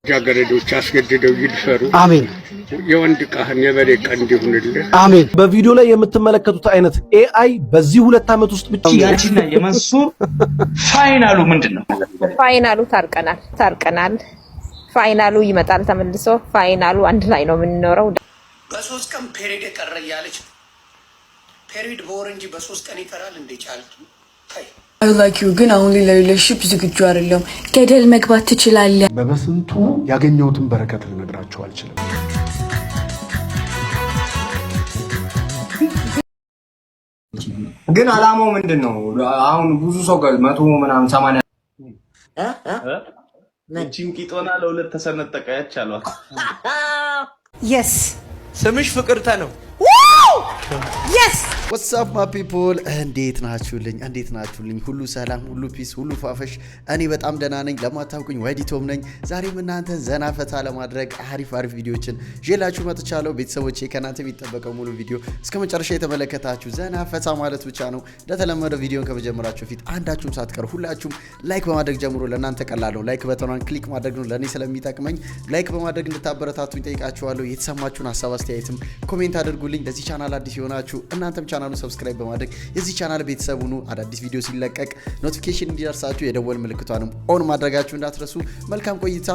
ጃገረዶች አስገድደው ይድፈሩ። አሜን። የወንድ ቃህን የበሬ ቀንድ ይሁንልህ። አሜን። በቪዲዮ ላይ የምትመለከቱት አይነት ኤአይ በዚህ 2 ዓመት ውስጥ ብቻ ያቺና የመንሱር ፋይናሉ ምንድነው? ፋይናሉ ታርቀናል። ፋይናሉ ይመጣል ተመልሶ። ፋይናሉ አንድ ላይ ነው የምንኖረው። በ3 ቀን ፔሪድ የቀረ እያለች ፔሪድ በወር እንጂ በ3 ቀን ይቀራል እንዴ? ቻልቱ ታይ I like you ግን አሁን ለሪሌሽንሺፕ ዝግጁ አይደለም። ገደል መግባት ትችላለህ። በበስንቱ ያገኘሁትን በረከት ልነግራቸው አልችልም። ግን አላማው ምንድነው? አሁን ብዙ ሰው ጋር 100 ምናምን 80 እቺን ቂጦና ለሁለት ተሰነጠቀ ያቻሏት። yes ስምሽ ፍቅርተ ነው። yes what's up my people እንዴት ናችሁልኝ? ሁሉ ሰላም፣ ሁሉ ፒስ፣ ሁሉ ፋፈሽ። እኔ በጣም ደህና ነኝ። ለማታውቁኝ ወዲቶም ነኝ። ዛሬም እናንተ ዘና ፈታ ለማድረግ አሪፍ ቪዲዮችን ይዤላችሁ መጥቻለሁ። ቤተሰቦቼ ከናንተ የሚጠበቀው ሙሉ ቪዲዮ እስከመጨረሻ የተመለከታችሁ ዘና ፈታ ማለት ብቻ ነው። እንደተለመደው ቪዲዮን ከመጀመራችሁ ፊት አንዳችሁም ሳትቀሩ ሁላችሁም ላይክ በማድረግ ጀምሮ። ለእናንተ ቀላል ነው። ላይክ በተኗን ክሊክ ማድረግ ነው ለኔ ስለሚጠቅመኝ ላይክ በማድረግ እንድታበረታቱኝ ጠይቃችኋለሁ። የተሰማችሁን ሐሳብ አስተያየትም ኮሜንት አድርጉልኝ። ለዚህ ቻናል አዲስ ይሆናችሁ እናንተም ቻናሉን ሰብስክራይብ በማድረግ የዚህ ቻናል ቤተሰብ ሁኑ። አዳዲስ ቪዲዮ ሲለቀቅ ኖቲፊኬሽን እንዲደርሳችሁ የደወል ምልክቷንም ኦን ማድረጋችሁ እንዳትረሱ። መልካም ቆይታ፣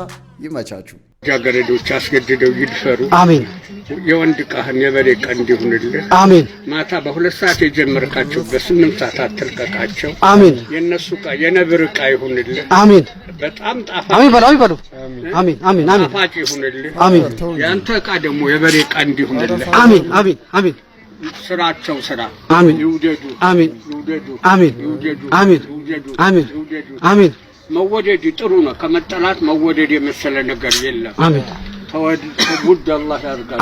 ይመቻችሁ። ጃገረዶች አስገድደው ይድፈሩ። አሜን። የወንድ ቃህን የበሬ ቀንድ ይሁንልህ። አሜን። ማታ በ2 ሰዓት የጀመርካቸው በ8 ሰዓት አትልቀቃቸው። አሜን። የነሱ ቃ የነብር ቃ ይሁንልህ። አሜን። በጣም ጣፋጭ አሜን በሉ። አሜን። ጣፋጭ ይሁንልህ። አሜን። ያንተ ቃ ደግሞ የበሬ ቀንድ ይሁንልህ። አሜን። ስራቸው ስራ አሜን። ይውደዱ። አሜን። አሜን። መወደድ ጥሩ ነው። ከመጠላት መወደድ የመሰለ ነገር የለም። አሜን። ተወድ አላህ ያርጋል።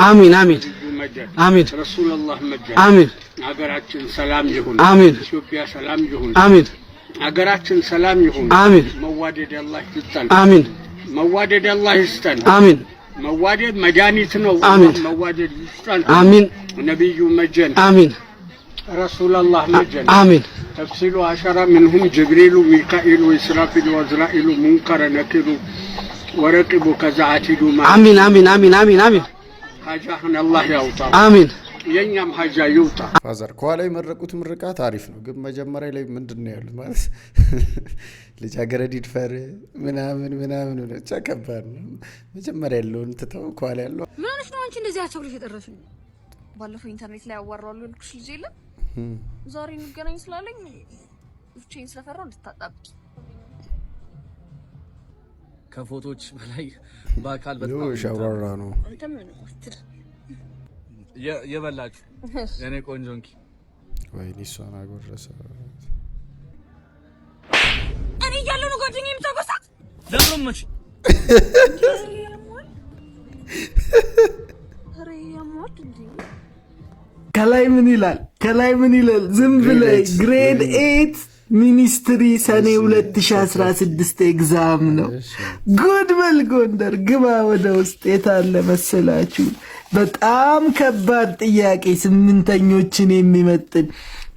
አሜን። ረሱላህ መጀድ። አሜን። ሀገራችን ሰላም ይሁን። አሜን። ኢትዮጵያ ሰላም ይሁን። አሜን። ሀገራችን ሰላም ይሁን። አሜን። መዋደድ አላህ ይስጠን። አሜን። መዋደድ አላህ ይስጠን። አሜን። መዋደድ መድኃኒት ነው። አሜን። መዋደድ ይስጠን። አሜን። ነብዩ መጀን። አሜን። ረሱላህ መጀን። አሜን። ተፍሲሉ 10 منهم جبريل وميكائيل وإسرافيل وعزرائيل منكر نكير ورقب كذا عتيد. አሜን። حاجهن الله يوطى. አሜን። የኛም ሀጃ ይውጣ። ፋዘር ከኋላ የመረቁት ምርቃት አሪፍ ነው፣ ግን መጀመሪያ ላይ ምንድነው ያሉት ማለት ልጃገረድ ይድፈር ምናምን ብቻ ከባድ ነው። መጀመሪያ ያለውን ትተው ከኋላ ያለው ምን ሆነሽ ነው አንቺ እንደዚህ አቸውልሽ የጠረሽኝ? ባለፈው ኢንተርኔት ላይ ያዋራሉ ልክሽ ልጅ የለም ዛሬ እንገናኝ ስላለኝ ብቻዬን ስለፈራው እንድታጣብቂ ከፎቶች በላይ በአካል በጣም ሻውራራ ነው። አንተ ምን ወጥር የበላችሁ የኔ ቆንጆንኪ ወይኔ እሷን አጎረሰ። እኔ እያለሁ ነው ጓደኛዬ የምታጎሳት ለምንመች ከላይ ምን ይላል? ዝም ብለህ ግሬድ 8 ሚኒስትሪ ሰኔ 2016 ኤግዛም ነው። ጉድ በል ጎንደር ግባ ወደ ውስጥ። የታለ መሰላችሁ? በጣም ከባድ ጥያቄ፣ 8ኞችን የሚመጥን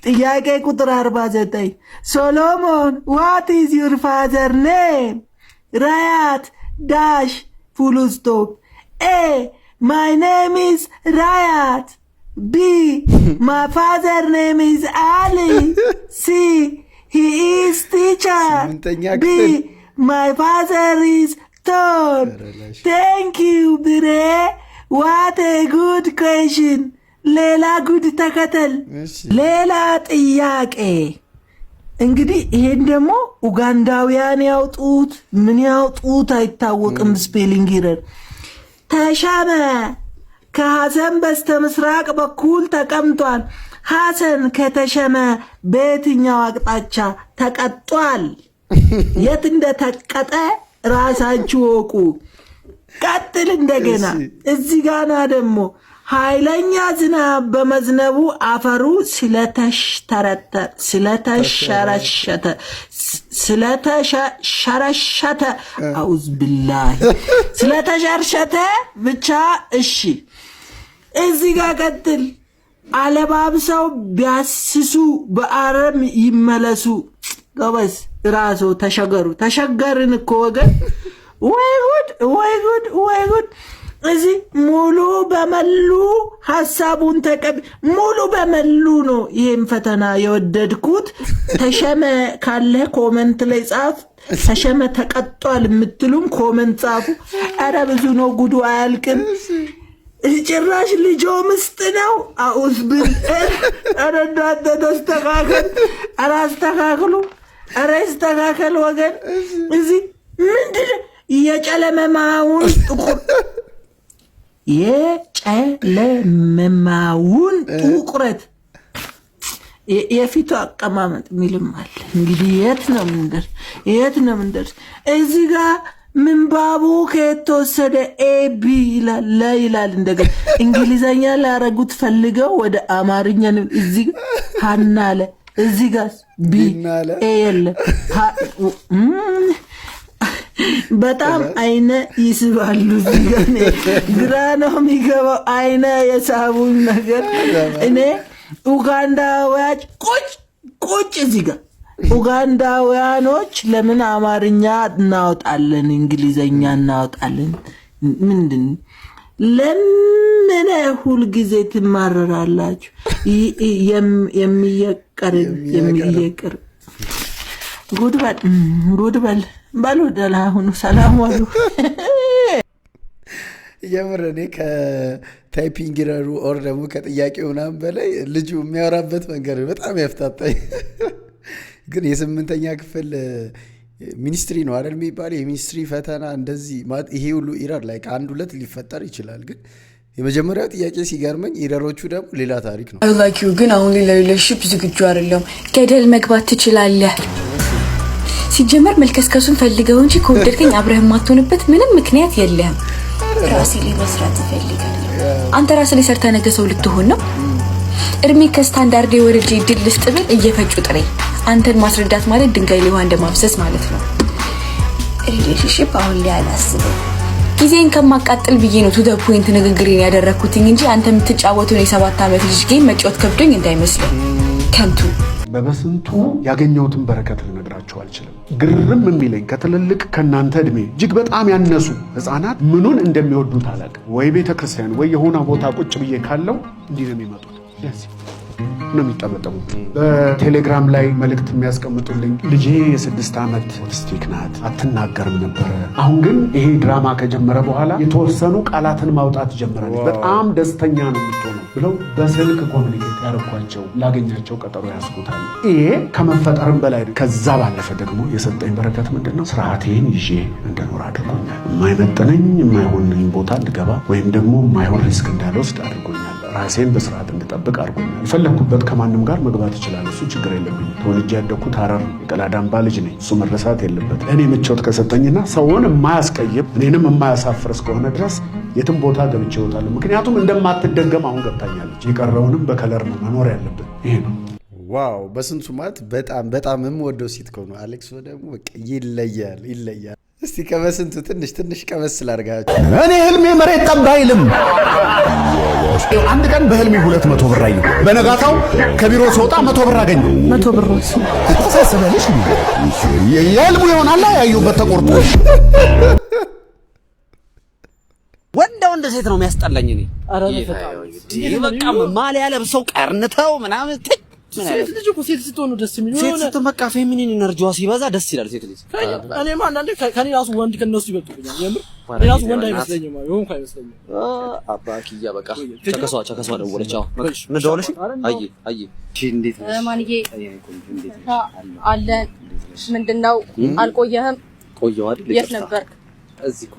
ጥያቄ። ቁጥር 49 ሶሎሞን ዋት ኢዝ ዩር ፋዘር ኔም? ራያት ዳሽ ፉል ስቶፕ። ኤ ማይ ኔም ኢዝ ራያት። B my father name is Ali. C he is teacher. B my father is Todd. Thank you bre. What a good question. ሌላ ጉድ ተከተል። ሌላ ጥያቄ እንግዲህ ይሄን ደግሞ ኡጋንዳውያን ያውጡት ምን ያውጡት አይታወቅም። ስፔሊንግ ኤረር። ተሻመ ከሐሰን በስተ ምስራቅ በኩል ተቀምጧል። ሐሰን ከተሸመ በየትኛው አቅጣጫ ተቀጧል? የት እንደተቀጠ ራሳችሁ ወቁ። ቀጥል እንደገና። እዚህ ጋና ደግሞ ኃይለኛ ዝናብ በመዝነቡ አፈሩ ስለተሸረሸተ አውዝ ቢላሂ ስለተሸርሸተ ብቻ። እሺ እዚህ ጋር ቀጥል። አለባብሰው ቢያስሱ በአረም ይመለሱ። ጎበዝ ራሶ ተሸገርን እኮ ወገን። ወይ ጉድ እዚህ ሙሉ በመሉ ሐሳቡን ሙሉ በመሉ ነው ይሄን ፈተና የወደድኩት። ተሸመ ካለ ኮሜንት ላይ ጻፍ። ተሸመ ተቀጧል የምትሉም ኮሜንት ጻፉ። ኧረ ብዙ ነው ጉዱ አያልቅም። ጭራሽ ልጆ ምስጥ ነው። አውዝ ብል ኧረ እንዳንተ ተስተካከል። ኧረ አስተካክሉ። ኧረ ይስተካከል ወገን። እዚህ ምንድን የጨለመማውን ጥቁር የጨለመማውን ጥቁረት የፊቱ አቀማመጥ ሚልም አለ። እንግዲህ የት ነው ምንደርስ? እዚህ ጋር ምንባቡ ከተወሰደ ኤቢ ይላል። እንደገና እንግሊዘኛ ላረጉት ፈልገው ወደ አማርኛ ነው። እዚህ ጋር ሃና አለ። እዚህ ጋር ቢ ኤ የለ። በጣም አይነ ይስባሉ። እዚህ ጋር ግራ ነው የሚገባው። አይነ የሳቡኝ ነገር እኔ ኡጋንዳውያን ቁጭ እዚህ ጋር ኡጋንዳውያኖች ለምን አማርኛ እናወጣለን እንግሊዘኛ እናወጣለን? ምንድን ለምን ሁል ጊዜ ትማረራላችሁ? የሚየቀር ጉድበል ባሉ ደህና ሁኑ። ሰላም ዋሉ። የምር እኔ ከታይፒንግ ረሩ ኦር ደግሞ ከጥያቄው ምናምን በላይ ልጁ የሚያወራበት መንገድ በጣም ያፍታታኝ። ግን የስምንተኛ ክፍል ሚኒስትሪ ነው አይደል የሚባለው? የሚኒስትሪ ፈተና እንደዚህ ይሄ ሁሉ ኢረር ላይ ከአንድ ሁለት ሊፈጠር ይችላል። ግን የመጀመሪያው ጥያቄ ሲገርመኝ ኢረሮቹ ደግሞ ሌላ ታሪክ ነው። አላኪው ግን አሁን ለሪሌሽንሺፕ ዝግጁ አይደለም። ገደል መግባት ትችላለህ። ሲጀመር መልከስከሱን ፈልገው እንጂ ከወደድከኝ አብረህ ማትሆንበት ምንም ምክንያት የለህም። ራሴ ላይ መስራት እፈልጋለሁ። አንተ ራስህ ላይ ሰርተህ ነገ ሰው ልትሆን ነው። እድሜ ከስታንዳርድ ወርጄ ድል ልስጥ ብል እየፈጩ ጥሬ አንተን ማስረዳት ማለት ድንጋይ ላይ ውሃ እንደማፍሰስ ማለት ነው። ሪሌሽንሺፕ አሁን ላይ አላስብም። ጊዜን ከማቃጠል ብዬ ነው ቱ ዘ ፖይንት ንግግሬን ያደረኩትኝ እንጂ አንተ የምትጫወተው የ7 ዓመት ልጅ ጌም መጫወት ከብዶኝ እንዳይመስልህ ከንቱ። በበስንቱ ያገኘሁትን በረከት ልነግራቸው አልችልም። ግርም የሚለኝ ከትልልቅ ከናንተ እድሜ እጅግ በጣም ያነሱ ህፃናት ምኑን እንደሚወዱት አላውቅም። ወይ ቤተክርስቲያን ወይ የሆነ ቦታ ቁጭ ብዬ ካለው እንዲህ ነው የሚመጡት ነው የሚጠመጠሙ። በቴሌግራም ላይ መልእክት የሚያስቀምጡልኝ ልጄ የ6 ዓመት ኦቲስቲክ ናት፣ አትናገርም ነበረ። አሁን ግን ይሄ ድራማ ከጀመረ በኋላ የተወሰኑ ቃላትን ማውጣት ጀምራለች፣ በጣም ደስተኛ ነው የምትሆነው ብለው በስልክ ኮሚኒኬት ያደረኳቸው ላገኛቸው ቀጠሮ ያስኩታል። ይሄ ከመፈጠርም በላይ ከዛ ባለፈ ደግሞ የሰጠኝ በረከት ምንድን ነው? ስርዓቴን ይዤ እንደኖር አድርጎኛል። የማይመጠነኝ የማይሆነኝ ቦታ እንድገባ ወይም ደግሞ የማይሆን ሪስክ እንዳልወስድ አድርጎኛል። ራሴን በስርዓት እንድጠብቅ አድርጎኛል። የፈለግኩበት ከማንም ጋር መግባት ይችላል። እሱ ችግር የለብኝ። ተወልጄ ያደግኩት ሐረር የቀላዳምባ ልጅ ነኝ። እሱ መረሳት የለበት። እኔ ምቾት ከሰጠኝና ሰውን የማያስቀይም እኔንም የማያሳፍር እስከሆነ ድረስ የትም ቦታ ገብቼ እወጣለሁ። ምክንያቱም እንደማትደገም አሁን ገብታኛለች። የቀረውንም በከለር ነው መኖር ያለብን። ይሄ ነው። ዋው! በስንቱ ማለት በጣም የምወደው ሲትኮም ነው። አሌክስ ደግሞ በቃ ይለያል። እስቲ ከበስንቱ ትንሽ ቀመስ ስላርጋችሁ። እኔ ህልሜ መሬት ጠብ አይልም። አንድ ቀን በህልሜ 200 ብር አየሁ። በነጋታው ከቢሮ ስወጣ 100 ብር አገኘሁ። 100 ብር ተሳሰበልሽ የህልሙ ይሆናል ያዩበት ተቆርጦ። ወንድ ሴት ነው የሚያስጠላኝ እኔ። በቃ ማሊያ ለብሰው ቀርንተው ምናምን ሴት ልጅ እኮ ሴት ስትሆን ደስ የሚል ሴት ስትሆን በቃ ፌሚኒን ኢነርጂዋ ሲበዛ ደስ ይላል። ሴት ልጅ እኔማ አንዳንዴ ከኔ ራሱ ወንድ ከነሱ ይበልጡኛል። የምር እኔ ራሱ ወንድ አይመስለኝም። ይሁን አይመስለኝም። አባኪያ በቃ ቸከሷ ደወለች። አዎ ምን ደወለሽ? አይ እንዴት ነሽ ማንዬ? አለ ምንድነው? አልቆየህም? ቆየሁ አይደል? የት ነበር? እዚህ እኮ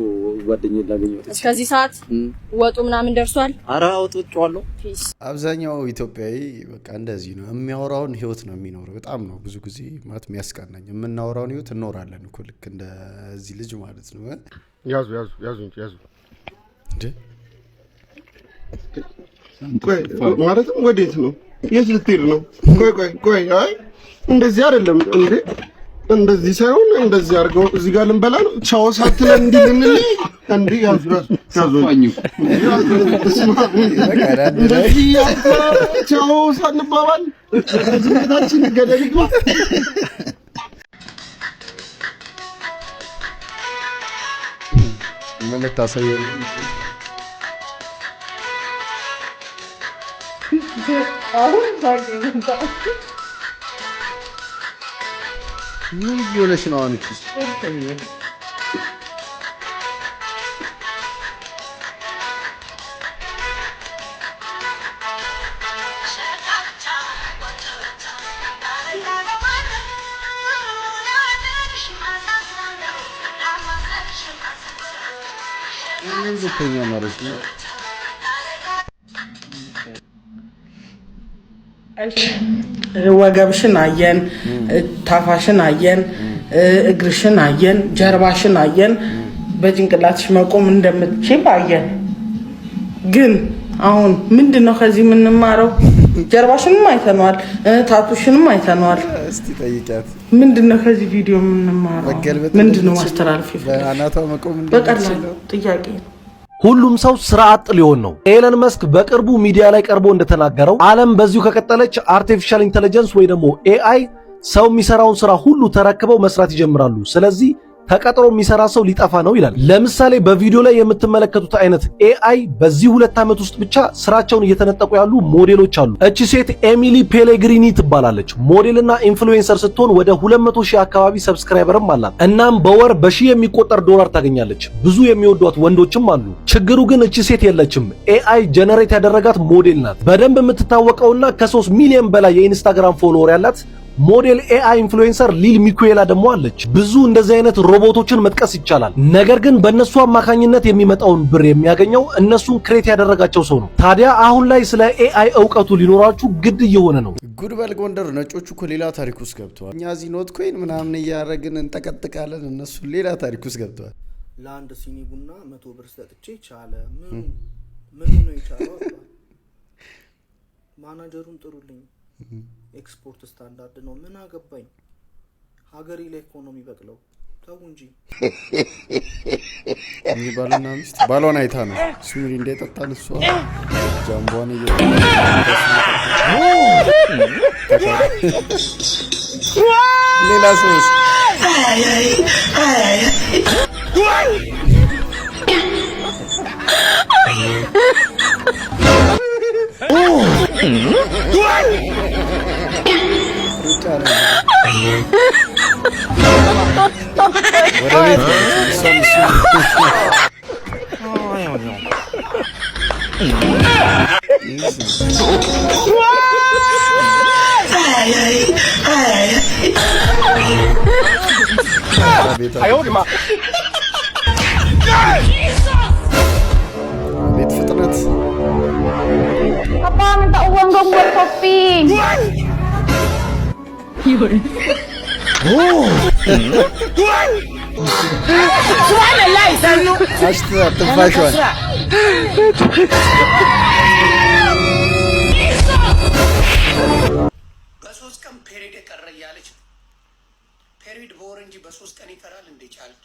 ጓደኛዬን ላገኘሁት። እስከዚህ ሰዓት ወጡ ምናምን ደርሷል? ኧረ ወጥቷል። አብዛኛው ኢትዮጵያዊ በቃ እንደዚህ ነው የሚያወራውን ህይወት ነው የሚኖረው። በጣም ነው ብዙ ጊዜ ማለት የሚያስቀናኝ። የምናወራውን ህይወት እንኖራለን እኮ ልክ እንደዚህ ልጅ ማለት ነው። ያዙ ቆይ ማለትም ወዴት ነው? የት ልትሄድ ነው? ቆይ አይ እንደዚህ አይደለም እንዴ! እንደዚህ ሳይሆን እንደዚህ አድርገው እዚህ ጋር ልንበላ ነው። ቻው ሳትለን እንዲህ ልንል እንዴ? ያዙ እንደዚህ ቻው ሳንባባል ዝምታችን ገደል ይግባ። ምን ታሳየው? አሁን ታገኝታ ምን ይሆነሽ ነው አንቺ? ምን ልትኛ ማለት ነው? ወገብሽን አየን፣ ታፋሽን አየን፣ እግርሽን አየን፣ ጀርባሽን አየን፣ በጭንቅላትሽ መቆም እንደምትችል አየን። ግን አሁን ምንድነው ከዚህ የምንማረው? ጀርባሽንም አይተነዋል፣ ታቱሽንም አይተነዋል። እስቲ ጠይቂያት። ምንድነው ከዚህ ቪዲዮ የምንማረው? ምንድነው ማስተላለፍ ይፈልጋል? አናቷ መቆም በቀላሉ ጥያቄ ነው። ሁሉም ሰው ስራ አጥ ሊሆን ነው። ኤለን መስክ በቅርቡ ሚዲያ ላይ ቀርቦ እንደተናገረው ዓለም በዚሁ ከቀጠለች አርቲፊሻል ኢንተለጀንስ ወይ ደግሞ ኤአይ ሰው የሚሰራውን ስራ ሁሉ ተረክበው መስራት ይጀምራሉ። ስለዚህ ተቀጥሮ የሚሰራ ሰው ሊጠፋ ነው ይላል። ለምሳሌ በቪዲዮ ላይ የምትመለከቱት አይነት ኤአይ በዚህ 2 ዓመት ውስጥ ብቻ ስራቸውን እየተነጠቁ ያሉ ሞዴሎች አሉ። እቺ ሴት ኤሚሊ ፔሌግሪኒ ትባላለች። ሞዴልና ኢንፍሉዌንሰር ስትሆን ወደ 200,000 አካባቢ ሰብስክራይበርም አላት። እናም በወር በሺህ የሚቆጠር ዶላር ታገኛለች። ብዙ የሚወዷት ወንዶችም አሉ። ችግሩ ግን እቺ ሴት የለችም። ኤአይ ጀነሬት ያደረጋት ሞዴል ናት። በደንብ የምትታወቀውና ከ3 ሚሊዮን በላይ የኢንስታግራም ፎሎወር ያላት ሞዴል ኤአይ ኢንፍሉዌንሰር ሊል ሚኩኤላ ደግሞ አለች። ብዙ እንደዚህ አይነት ሮቦቶችን መጥቀስ ይቻላል። ነገር ግን በእነሱ አማካኝነት የሚመጣውን ብር የሚያገኘው እነሱን ክሬት ያደረጋቸው ሰው ነው። ታዲያ አሁን ላይ ስለ ኤአይ እውቀቱ ሊኖራችሁ ግድ እየሆነ ነው። ጉድ በል ጎንደር። ነጮቹ እኮ ሌላ ታሪክ ውስጥ ገብተዋል። እኛ እዚህ ኖት ኮይን ምናምን እያደረግን እንጠቀጥቃለን፣ እነሱ ሌላ ታሪክ ውስጥ ገብተዋል። ለአንድ ሲኒ ቡና 100 ብር ሰጥቼ ቻለ። ምን ነው የቻለው? ማናጀሩን ጥሩልኝ። ኤክስፖርት ስታንዳርድ ነው። ምን አገባኝ? ሀገሬ ላይ ኢኮኖሚ በቅለው ተው እንጂ። እኔ ባልና ሚስት ባሏን አይታ ነው ሱሪ እንደጠጣን እሷ ጃምቧን ሌላ ሰውስ ቤት ፍጥነት Apa minta uang dong buat kopi? Subhanallah, Sanu. Ashtra, tafashwan. በ3 ቀን ፔሪድ የቀረ እያለች ፔሪድ በወር እንጂ በ3 ቀን ይቀራል እንዴ? ጫልቱ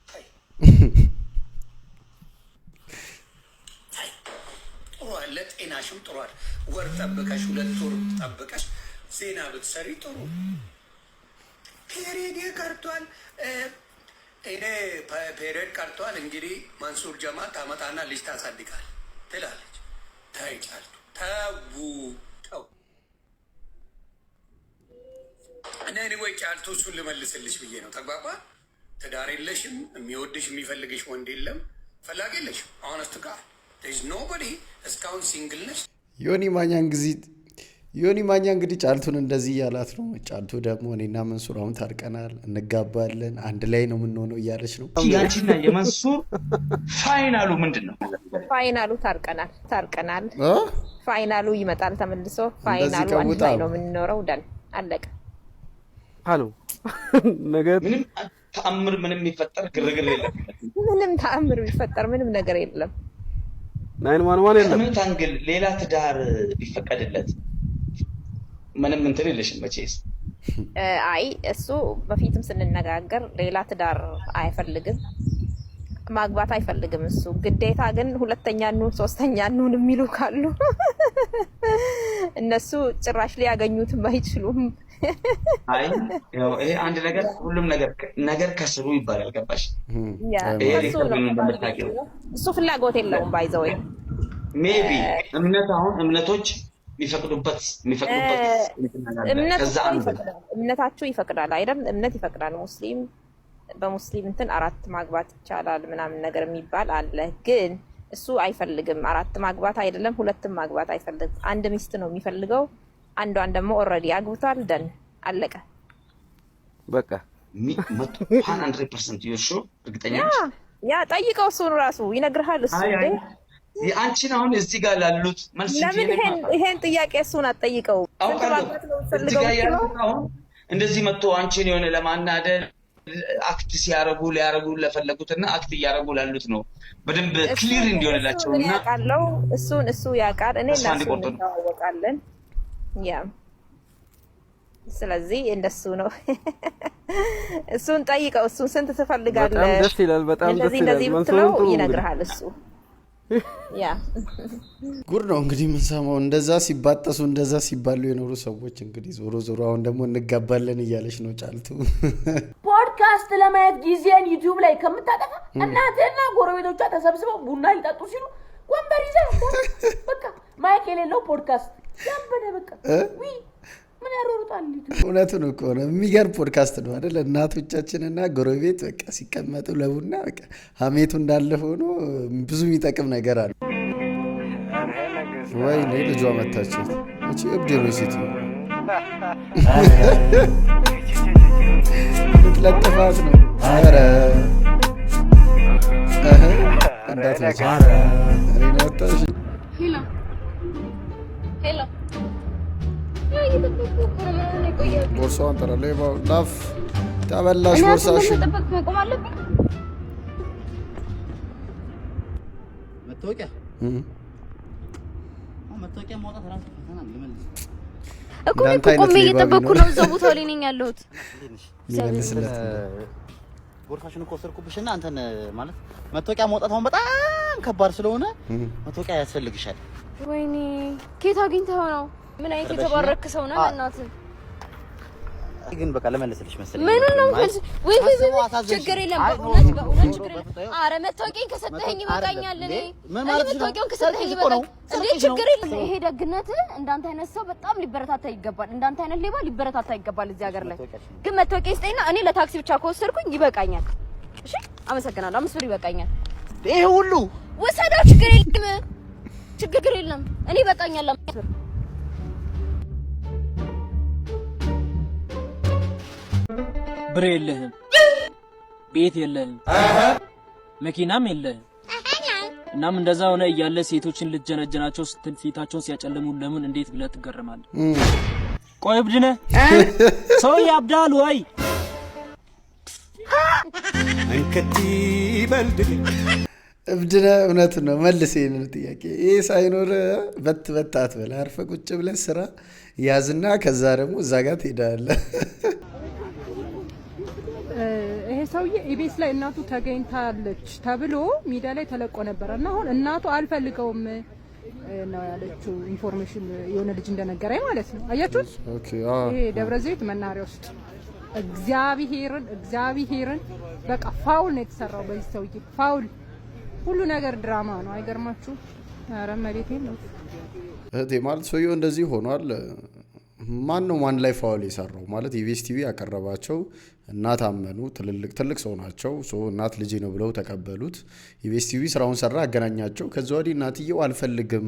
ታይ ለጤናሽም ጥሯል። ወር ጠብቀሽ 2 ወር ጠብቀሽ ዜና ብትሰሪ ጥሩ። ፔሪድ ቀርቷል፣ እኔ ፔሪድ ቀርቷል፣ እንግዲህ መንሱር ጀማ ታመጣና ልጅ ታሳድጋል ትላለች። ታይ ጫልቱ ተው። እኔ ወይ ጫልቱ እሱን ልመልስልሽ ብዬ ነው። ተግባባ። ትዳር የለሽም፣ የሚወድሽ የሚፈልግሽ ወንድ የለም፣ ፈላጊ የለሽም። ሆነስት ጋር there's nobody እስካሁን ሲንግል ነሽ። ዮኒ ማኛ እንግዲህ ጫልቱን እንደዚህ እያላት ነው። ጫልቱ ደግሞ እኔና መንሱር አሁን ታርቀናል፣ እንጋባለን፣ አንድ ላይ ነው የምንሆነው እያለች ነው። ያንቺና የመንሱር ፋይናሉ ምንድን ነው? ፋይናሉ ታርቀናል። ፋይናሉ ይመጣል ተመልሶ። ፋይናሉ አንድ ላይ ነው የምንኖረው። ደን አለቀ። ሃሎ ነገር ምንም ተአምር ምንም የሚፈጠር ግርግር የለም። ምንም ተአምር የሚፈጠር ምንም ነገር የለም። 911 የለም። ምን ታንግል ሌላ ትዳር ቢፈቀድለት ምንም እንትን የለሽም መቼስ። አይ እሱ በፊትም ስንነጋገር ሌላ ትዳር አይፈልግም፣ ማግባት አይፈልግም እሱ። ግዴታ ግን ሁለተኛ ኑን ሶስተኛ ኑን የሚሉ ካሉ እነሱ ጭራሽ ሊያገኙትም አይችሉም። አይ ያው ይሄ አንድ ነገር ሁሉም ነገር ከስሩ ይባላል። ገባሽ? ይሄ እሱ ፍላጎት የለውም ባይዘው ሜቢ እምነቶች የሚፈቅዱበት እምነታቸው ይፈቅዳል አይደል? እምነት ይፈቅዳል። በሙስሊም እንትን 4 ማግባት ይቻላል ምናምን ነገር የሚባል አለ። ግን እሱ አይፈልግም። 4 ማግባት አይደለም 2 ማግባት አይፈልግም። አንድ ሚስት ነው የሚፈልገው። አንዷን ደግሞ ኦልሬዲ አግብቷል። ደን አለቀ በቃ 100% ይሹ እርግጠኛ ያ ጠይቀው እሱን ራሱ ይነግርሃል። እሱ አንቺን አሁን እዚህ ጋር ላሉት መልስ ለምን ይሄን ጥያቄ እሱን አትጠይቀው? ስንት ማግባት ነው ፈልገው እንደዚህ መጥቶ አንቺን የሆነ ለማናደድ አክት ሊያረጉ ለፈለጉትና አክት እያረጉ ላሉት ነው በደንብ ክሊር እንዲሆንላቸውና ያቃለው እሱ ያቃል። እኔ እና እሱ እንተዋወቃለን። ያ ስለዚህ እንደሱ ነው። እሱን ጠይቀው። እሱን ስንት ትፈልጋለህ? በጣም ደስ ይላል። በጣም ደስ ይላል። እንደዚህ ብትለው ይነግርሃል እሱ። ያ ጉድ ነው እንግዲህ የምንሰማው። እንደዛ ሲባጠሱ እንደዛ ሲባሉ የኖሩ ሰዎች እንግዲህ ዞሮ አሁን ደግሞ እንጋባለን እያለች ነው ጫልቱ። ፖድካስት ለማየት ጊዜን ዩቲዩብ ላይ ከምታጠፋ እናትና ጎረቤቶቿ ተሰብስበው ቡና ሊጠጡ ሲሉ ወንበር ይዘህ በቃ ማይክ የሌለው ፖድካስት ያበደ በቃ ምን ያሮሩታል? እውነቱን እኮ ነው። የሚገርም ፖድካስት ነው አይደል? እናቶቻችንና ጎረቤት በቃ ሲቀመጡ ለቡና በቃ ሀሜቱ እንዳለ ሆኖ ብዙ የሚጠቅም ነገር አለ። ወይኔ ልጇ መታችት። እቺ እብድ ነው ሴት ልትለጥፋት ነው። ኧረ እንዳትመጪ እኔ ነው ወጣሽ። ሄሎ ቦርሳዋን ጠራለ ላፍ ተበላሽ። ቦርሳሽ መታወቂያ ማውጣት ራሱ ፈተና ነው። ይመልስ እኮ ቆሜ እየጠበቅኩ ነው። እዛው ቦታው ላይ ነኝ ያለሁት። ቦርሳሽን እኮ ወሰድኩብሽና አንተን ማለት መታወቂያ ማውጣት በጣም ከባድ ስለሆነ መታወቂያ ያስፈልግሻል። ወይኔ ኬት አግኝተኸው ነው? ምን አይነት የተባረክ ሰው ነህ? እናትህ ግን በቃ ለመለስልሽ መሰለኝ። ምን ነው ወይ ችግር የለም። በእውነት ችግር የለም። ኧረ መታወቂያን ከሰጠኸኝ ይበቃኛል። እኔ ምን ማለት ነው? መታወቂያን ከሰጠኸኝ ይበቃኛል። እንዴ ችግር የለም። ይሄ ደግነትህ እንዳንተ አይነት ሰው በጣም ሊበረታታ ይገባል። እንዳንተ አይነት ሌባ ሊበረታታ ይገባል እዚህ ሀገር ላይ። ግን መታወቂያ ስጠኝና እኔ ለታክሲ ብቻ ከወሰድኩኝ ይበቃኛል። እሺ አመሰግናለሁ። 5 ብር ይበቃኛል። ይሄ ሁሉ ወሰደው። ችግር የለም። ችግር የለም። እኔ ይበቃኛል 5 ብር። ብር የለህም፣ ቤት የለህም፣ መኪናም የለህም። እናም እንደዛ ሆነ እያለ ሴቶችን ልትጀነጀናቸው ስትል ፊታቸውን ሲያጨልሙ ለምን እንዴት ብለህ ትገረማለህ? ቆይ እብድ ነህ? ሰው ያብዳል ወይ? እንከቲ በልድ እብድ ነህ? እውነቱን ነው። መልስ ይሄንን ጥያቄ። ይሄ ሳይኖር በት አትበል። አርፈህ ቁጭ ብለህ ስራ ያዝና ከዛ ደግሞ እዛ ጋር ትሄዳለህ። ይሄ ሰውዬ ኢቢኤስ ላይ እናቱ ተገኝታለች ተብሎ ሚዲያ ላይ ተለቆ ነበር እና አሁን እናቱ አልፈልገውም ነው ያለችው። ኢንፎርሜሽን የሆነ ልጅ እንደነገረኝ ማለት ነው። አያችሁት? ይሄ ደብረ ዘይት መናኸሪያ ውስጥ እግዚአብሔርን በቃ ፋውል ነው የተሰራው በዚህ ሰውዬ። ፋውል ሁሉ ነገር ድራማ ነው። አይገርማችሁ? ኧረ መሬቴ ነው እህቴ ማለት ሰውዬው እንደዚህ ሆኗል። ማን ነው ማን ላይ ፋውል የሰራው? ማለት ኢቢኤስ ቲቪ ያቀረባቸው እናት አመኑ። ትልቅ ሰው ናቸው። እናት ልጅ ነው ብለው ተቀበሉት። ኢቢኤስ ቲቪ ስራውን ሰራ፣ አገናኛቸው። ከዛ ወዲህ እናትየው አልፈልግም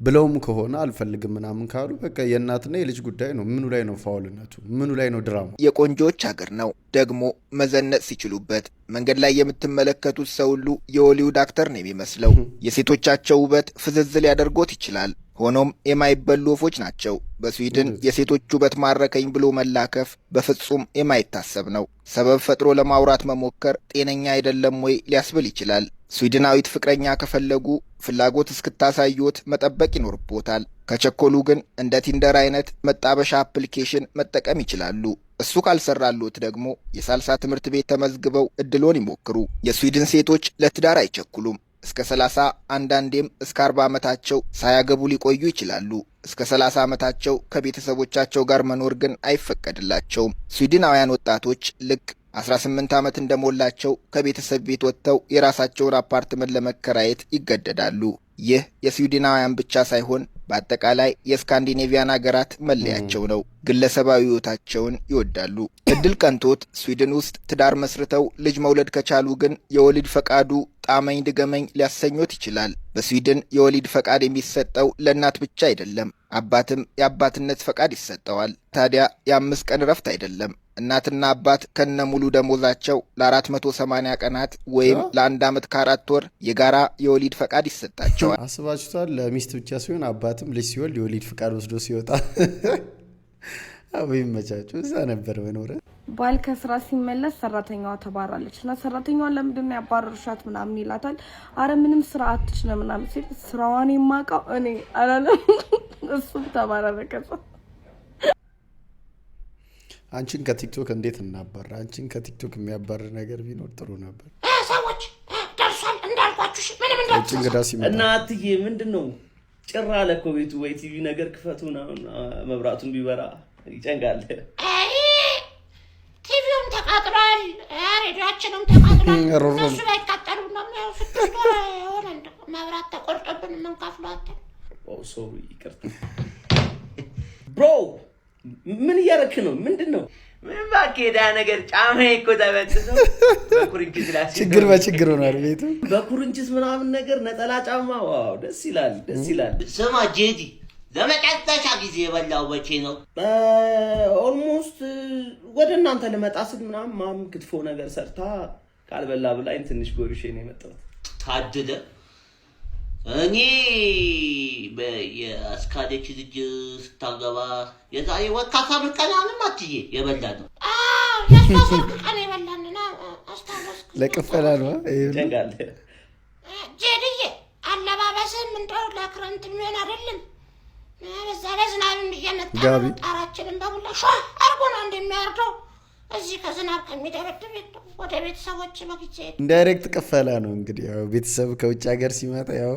ብለውም ከሆነ አልፈልግም ምናምን ካሉ በቃ የእናትና የልጅ ጉዳይ ነው። ምኑ ላይ ነው ፋውልነቱ? ምኑ ላይ ነው ድራማ? የቆንጆች ሀገር ነው ደግሞ መዘነጥ ሲችሉበት። መንገድ ላይ የምትመለከቱት ሰው ሁሉ የሆሊውድ አክተር ነው የሚመስለው። የሴቶቻቸው ውበት ፍዝዝ ሊያደርጎት ይችላል። ሆኖም የማይበሉ ወፎች ናቸው። በስዊድን የሴቶች ውበት ማረከኝ ብሎ መላከፍ በፍጹም የማይታሰብ ነው። ሰበብ ፈጥሮ ለማውራት መሞከር ጤነኛ አይደለም ወይ ሊያስብል ይችላል። ስዊድናዊት ፍቅረኛ ከፈለጉ ፍላጎት እስክታሳዩት መጠበቅ ይኖርቦታል። ከቸኮሉ ግን እንደ ቲንደር አይነት መጣበሻ አፕሊኬሽን መጠቀም ይችላሉ። እሱ ካልሰራሉት ደግሞ የሳልሳ ትምህርት ቤት ተመዝግበው እድሎን ይሞክሩ። የስዊድን ሴቶች ለትዳር አይቸኩሉም። እስከ 30 አንዳንዴም እስከ 40 ዓመታቸው ሳያገቡ ሊቆዩ ይችላሉ። እስከ 30 ዓመታቸው ከቤተሰቦቻቸው ጋር መኖር ግን አይፈቀድላቸውም። ስዊድናውያን ወጣቶች ልክ 18 ዓመት እንደሞላቸው ከቤተሰብ ቤት ወጥተው የራሳቸውን አፓርትመንት ለመከራየት ይገደዳሉ። ይህ የስዊድናውያን ብቻ ሳይሆን በአጠቃላይ የስካንዲኔቪያን ሀገራት መለያቸው ነው። ግለሰባዊ ሕይወታቸውን ይወዳሉ። እድል ቀንቶት ስዊድን ውስጥ ትዳር መስርተው ልጅ መውለድ ከቻሉ ግን የወሊድ ፈቃዱ ጣመኝ ድገመኝ ሊያሰኞት ይችላል። በስዊድን የወሊድ ፈቃድ የሚሰጠው ለእናት ብቻ አይደለም፣ አባትም የአባትነት ፈቃድ ይሰጠዋል። ታዲያ የ5 ቀን ረፍት አይደለም። እናትና አባት ከነ ሙሉ ደሞዛቸው ለ480 ቀናት ወይም ለ1 ዓመት ከ4 ወር የጋራ የወሊድ ፈቃድ ይሰጣቸዋል። አስባችሁታል? ለሚስት ብቻ ሲሆን አባትም ልጅ ሲወልድ የወሊድ ፈቃድ ወስዶ ሲወጣ ወይም መቻቹ እዛ ነበር መኖረ። ባል ከስራ ሲመለስ ሰራተኛዋ ተባራለች እና ሰራተኛዋ ለምንድን ነው ያባረርሻት ምናምን ይላታል። አረ ምንም ስራ አትችልም ምናምን ሲል ስራዋን የማውቀው እኔ አላለም እሱም ተባረረ። ከዛ አንቺን ከቲክቶክ እንዴት እናባራ? አንቺን ከቲክቶክ የሚያባርር ነገር ቢኖር ጥሩ ነበር። ሰዎች ደርሷል እንዳልኳችሁ ምንም እንግዳ ሲመጣ እናትዬ ምንድነው ጭራ አለ እኮ ቤቱ። ወይ ቲቪ ነገር ክፈቱና መብራቱን ቢበራ ይጨንቃል። አይ ቲቪውም ተቃጥሏል፣ ሬዲዮአችንም ተቃጥሏል። እሱ ላይ ካጠሉ ነው ነው ፍትቶ ሆነ መብራት ተቆርጦብን ምን ከፍሏት። ሶሪ ይቅርታ ብሮ። ምን እያረክ ነው? ምንድነው? ምን ባኬዳ ነገር ጫማዬ እኮ ተበጥሶ በኩርንችት ላይ ችግር በችግር ሆኗል ቤቱ። በኩርንችት ምናምን ነገር ነጠላ ጫማ ዋው ደስ ይላል፣ ደስ ይላል። ስማ ጄዲ ለመጨረሻ ጊዜ የበላው መቼ ነው? ኦልሞስት ወደ እናንተ ልመጣ ስል ምናምን ማም ክትፎ ነገር ሰርታ ካልበላ ብላኝ ትንሽ ጎርሼ ነው የመጣሁት። ታድለ እኔ የአስካደች ልጅ ስታገባ የዛሬ ወካሳ ምቀናንም አትዬ የበላ ነው። የሷ ቀን የበላንና አስታወስኩ። ለቅፈላ ነው ጨንቃለ ጄዲዬ አለባበስም እንደው ለክረምት የሚሆን አይደለም። በዛ ላይ ዝናብም እየመጣ ጣራችንን በሙላ ሿ አርጎ ነው እንደሚያርደው። እዚህ ከዝናብ ከሚደበድብ ወደ ቤተሰቦች መግቼ ዳይሬክት ቅፈላ ነው እንግዲህ። ያው ቤተሰብ ከውጭ ሀገር ሲመጣ ያው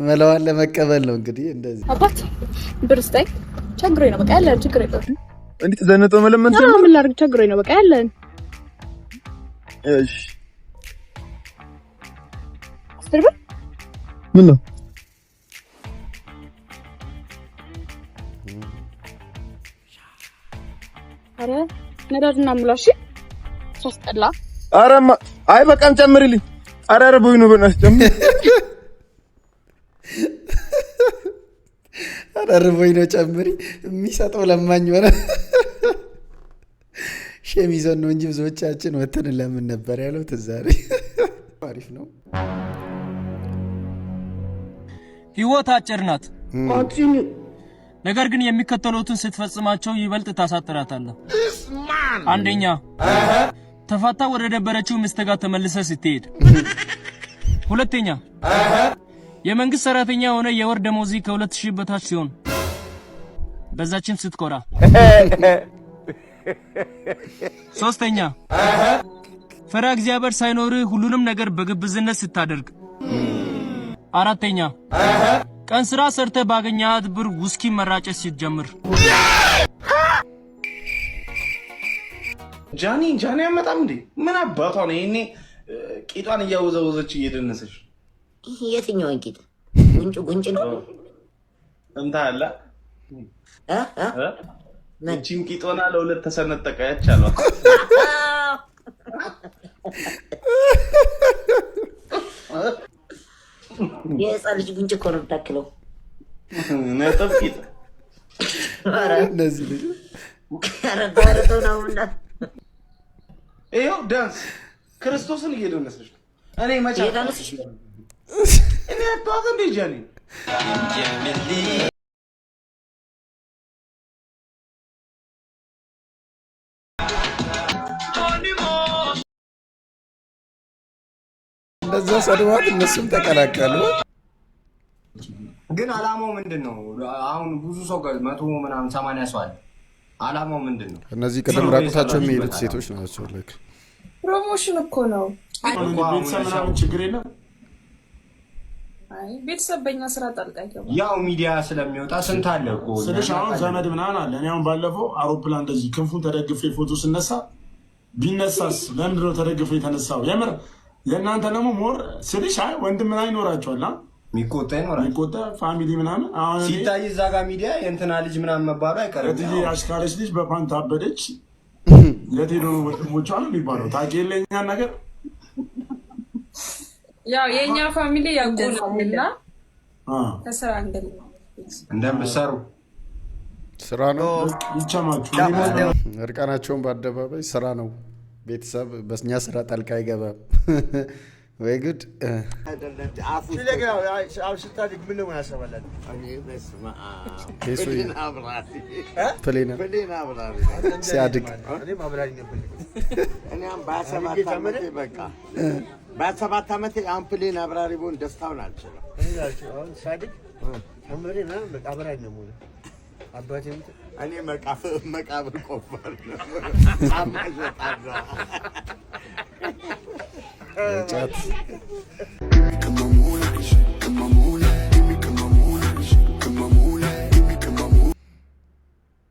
መለዋን ለመቀበል ነው እንግዲህ። እንደዚህ አባት ብር ስጠኝ ቸግሮኝ ነው በቃ ያለን ችግር የለውም። እንዴት ዘነጦ መለመን ነው? ምን ላድርግ ቸግሮኝ ነው በቃ ያለን። እሺ አስር ብር ምን ነው? አረ ነዳጅና ሙላሽ ሳስጠላ። አረማ አይ በቃም ጨምሪልኝ። አረ ረቦይ ነው በእናትህ ጨምሪ። አረ ረቦይ ነው ጨምሪ። የሚሰጠው ለማኝ ሆነ። ሸሚዞን ነው እንጂ ብዙዎቻችን ወተን ለምን ነበር ያለው ትዛሬ። አሪፍ ነው። ህይወት አጭር ናት። ነገር ግን የሚከተሉትን ስትፈጽማቸው ይበልጥ ታሳጥራታለህ። አንደኛ ተፋታ ወደ ደበረችው ሚስት ጋር ተመልሰህ ስትሄድ። ሁለተኛ የመንግስት ሰራተኛ ሆነ የወር ደሞዝ ከ2000 በታች ሲሆን በዛችን ስትኮራ። ሶስተኛ ፈራ እግዚአብሔር ሳይኖርህ ሁሉንም ነገር በግብዝነት ስታደርግ። አራተኛ ቀን ስራ ሰርተ ባገኛት ብር ውስኪ መራጨት ሲጀምር። ጃኒ አመጣም እንዴ? ምን አባቷ ነው ይሄኔ ቂጧን እያወዘወዘች እየደነሰች? የትኛውን ቂጥ? ጉንጭ ነው እንታላ እቺም ቂጦና ለሁለት ተሰነጠቀ ያቻሏት። የህፃን ልጅ ጉንጭ እኮ ነው የምታክለው። ነጥብ ቂጥ እነዚህ ልጅ ረዳረቶ ነው እና ይኸው ዳንስ ክርስቶስን እየደነሰች ነው። እኔ መቻ እየደነሰች ነው። እኔ አባቱ እንደ ጃኒ እንደዛ ሰድዋት እነሱም ተቀላቀሉ። ግን አላማው ምንድነው? አሁን ብዙ ሰው ጋር 180 ሰው አለ። አላማው ምንድነው? እነዚህ ቅድም ራቁታቸው የሚሄዱት ሴቶች ናቸው። ልክ ፕሮሞሽን እኮ ነው። ቤተሰብ ምናምን ችግር የለም። አይ ቤተሰብ በእኛ ስራ ጣልቃ ይገባል። ያው ሚዲያ ስለሚወጣ ስንት አለ እኮ ስልሽ አሁን ዘመድ ምናምን አለ። እኔ አሁን ባለፈው አውሮፕላን እንደዚህ ክንፉን ተደግፌ ፎቶ ስነሳ ቢነሳስ ለምንድን ነው ተደግፌ የተነሳው? የምር የእናንተ ደግሞ ሞር ስልሽ አይ ወንድም ምናምን ይኖራቸዋል ሚቆጣ ይኖራል ሚቆጣ ፋሚሊ ምናምን አሁን ሲታይ እዛ ጋር ሚዲያ የእንትና ልጅ ምናምን መባሉ አይቀርም። እትዬ አሽካለች ልጅ በፓንት አበደች የት ሄዶ ነው ወንድሞቿ ነው የሚባለው? ታውቂ የለ እኛን ነገር ያው የኛ ፋሚሊ ያቆላልና ከስራ እንደምትሰሩ ስራ ነው ይቻማችሁ እርቃናቸውን በአደባባይ ስራ ነው። ቤተሰብ በእኛ ስራ ጣልቃ አይገባም። ወይ ጉድ ሲያድግ በ7 ዓመቴ አምፕሌን አብራሪ ብሆን ደስታውን አልችልም። እኔ መቃብር ቆፈር ጫት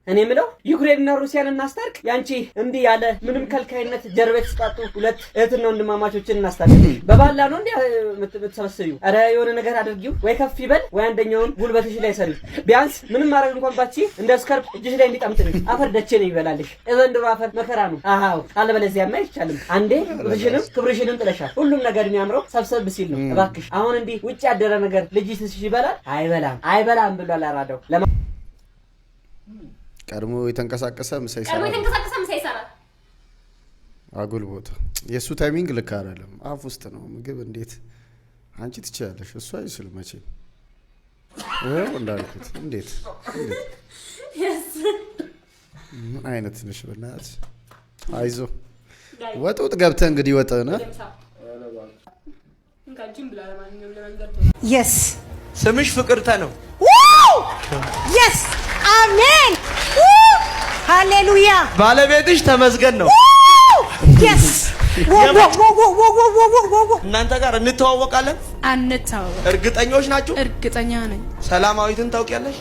እኔ ምለው ዩክሬንና ሩሲያን እናስታርቅ። ያንቺ እንዲህ ያለ ምንም ከልካይነት ጀርቤት ስጣጡ ሁለት እህትና ወንድማማቾችን እናስታርቅ። በባላ ነው እንዴ የምትሰበስቢው? ኧረ የሆነ ነገር አድርጊው። ወይ ከፍ ይበል ወይ አንደኛውን ጉልበትሽ ላይ ሰሪ። ቢያንስ ምንም ማድረግ እንኳን ባቺ እንደ ስከርፕ እጅሽ ላይ እንዲጠምጥልሽ አፈር ደቼ ነው ይበላልሽ። እዘንድሮ አፈር መከራ ነው። አሃው አለበለዚያማ አይቻልም። አንዴ ሩሽንም ክብርሽንም ጥለሻል። ሁሉም ነገር የሚያምረው ሰብሰብ ሲል ነው። እባክሽ አሁን እንዲህ ውጭ ያደረ ነገር ልጅሽ ይበላል? አይበላም ብሏል አራዳው። ቀድሞ የተንቀሳቀሰ ምሳ ይሰራል። አጉል ቦታ የእሱ ታይሚንግ ልክ አይደለም። አፍ ውስጥ ነው ምግብ። እንዴት አንቺ ትችላለሽ? እሱ አይችልም መቼም። እንዳልኩት እንዴት ምን አይነት ነሽ? በእናትህ አይዞ ወጥ ገብተህ እንግዲህ ወጥህና የስ ስምሽ ፍቅርተ ነው። የስ አሜን ሃሌሉያ። ባለቤትሽ ተመስገን ነው። የስ እናንተ ጋር እንተዋወቃለን? አንተዋወቅ። እርግጠኞች ናችሁ? እርግጠኛ ነኝ። ሰላማዊትን ታውቂያለሽ?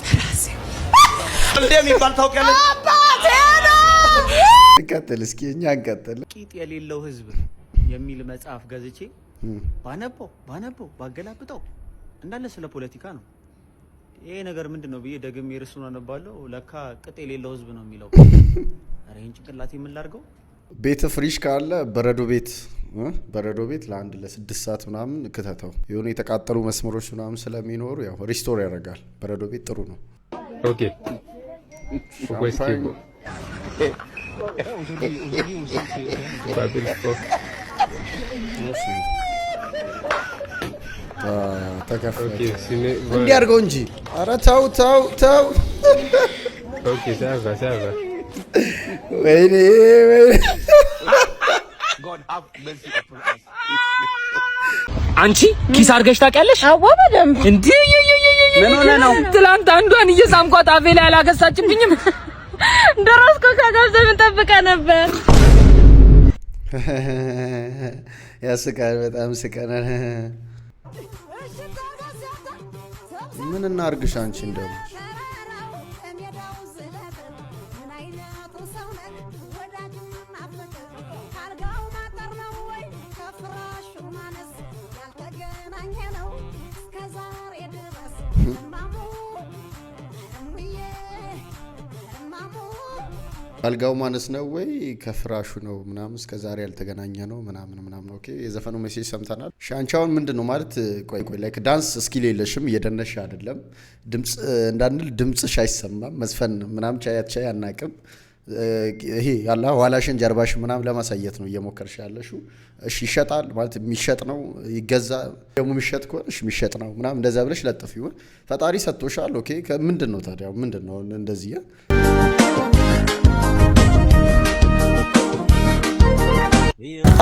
እንዴ የሚባል ታውቂያለሽ? እንቀጥል እስኪ እኛ እንቀጥል። ቂጥ የሌለው ህዝብ የሚል መጽሐፍ ገዝቼ ባነበው ባገላብጠው እንዳለ ስለ ፖለቲካ ነው። ይሄ ነገር ምንድነው ብዬ ደግሜ እርሱን አነባለሁ። ለካ ቅጥ የሌለው ህዝብ ነው የሚለው። አረ ይሄን ጭንቅላቴ ምን ላድርገው? ቤት ፍሪሽ ካለ በረዶ ቤት ለአንድ ለ6 ሰዓት ምናምን ክተተው። የሆነ የተቃጠሉ መስመሮች ምናምን ስለሚኖሩ ያው ሪስቶር ያደርጋል። በረዶ ቤት ጥሩ ነው። ኦኬ እንዲያርገው እንጂ ኧረ ተው ወይኔ አንቺ ኪስ አድርገሽ ታውቂያለሽ? አዎ በደምብ። እንዴ ምን ሆነ ነው? ትላንት አንዷን እየሳምኳት አፌ ላይ አላገሳችብኝም። ደረስኩ ከገንዘብ ጠብቀ ነበር። ያስቃል። በጣም ስቀናል። ምን እናርግሽ አንቺ እንደው አልጋው ማነስ ነው ወይ ከፍራሹ ነው ምናምን እስከዛሬ ያልተገናኘ ነው ምናምን። ኦኬ የዘፈኑ ሜሴጅ ሰምተናል። ሻንቻውን ምንድነው ማለት? ቆይ ላይክ ዳንስ ስኪል የለሽም፣ እየደነሽ አይደለም፣ ድምጽ እንዳንል ድምጽሽ አይሰማም፣ መዝፈን ምናምን ቻይ አናቅም። ይሄ ያላ ኋላሽን ጀርባሽ ምናምን ለማሳየት ነው እየሞከርሽ ያለሽው። እሺ ይሸጣል ማለት የሚሸጥ ነው ይገዛ ደግሞ የሚሸጥ ከሆነ እሺ የሚሸጥ ነው ምናምን እንደዛ ብለሽ ለጥፊው። ፈጣሪ ሰጥቶሻል። ኦኬ ምንድነው ታዲያ ምንድነው እንደዚህ?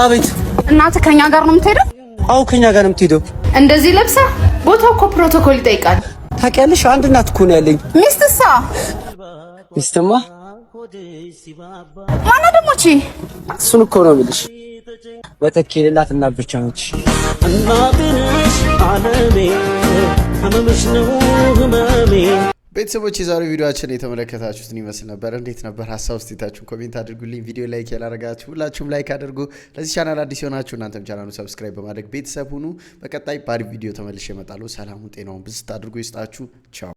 አቤት። እናትህ ከኛ ጋር ነው የምትሄደው? አዎ ከኛ ጋር ነው የምትሄደው። እንደዚህ ለብሳ? ቦታው እኮ ፕሮቶኮል ይጠይቃል። ታውቂያለሽ፣ አንድ እናት እኮ ነው ያለኝ። ሚስትሳ? ሚስትማ ማነው ደግሞ እቺ? እሱን እኮ ነው የምልሽ። ወተኬልላት እና ብቻ ነች እናትሽ አለሜ ህመምሽ ነው ህመሜ። ቤተሰቦች የዛሬው ቪዲዮአችን የተመለከታችሁትን ይመስል ነበር። እንዴት ነበር? ሀሳብ አስተያየታችሁን ኮሜንት አድርጉልኝ። ቪዲዮ ላይክ ያላረጋችሁ ሁላችሁም ላይክ አድርጉ። ለዚህ ቻናል አዲስ የሆናችሁ እናንተም ቻናሉን ሰብስክራይብ በማድረግ ቤተሰብ ሁኑ። በቀጣይ ባሪ ቪዲዮ ተመልሼ እመጣለሁ። ሰላሙን ጤናውን ብዝት አድርጎ ይስጣችሁ። ቻው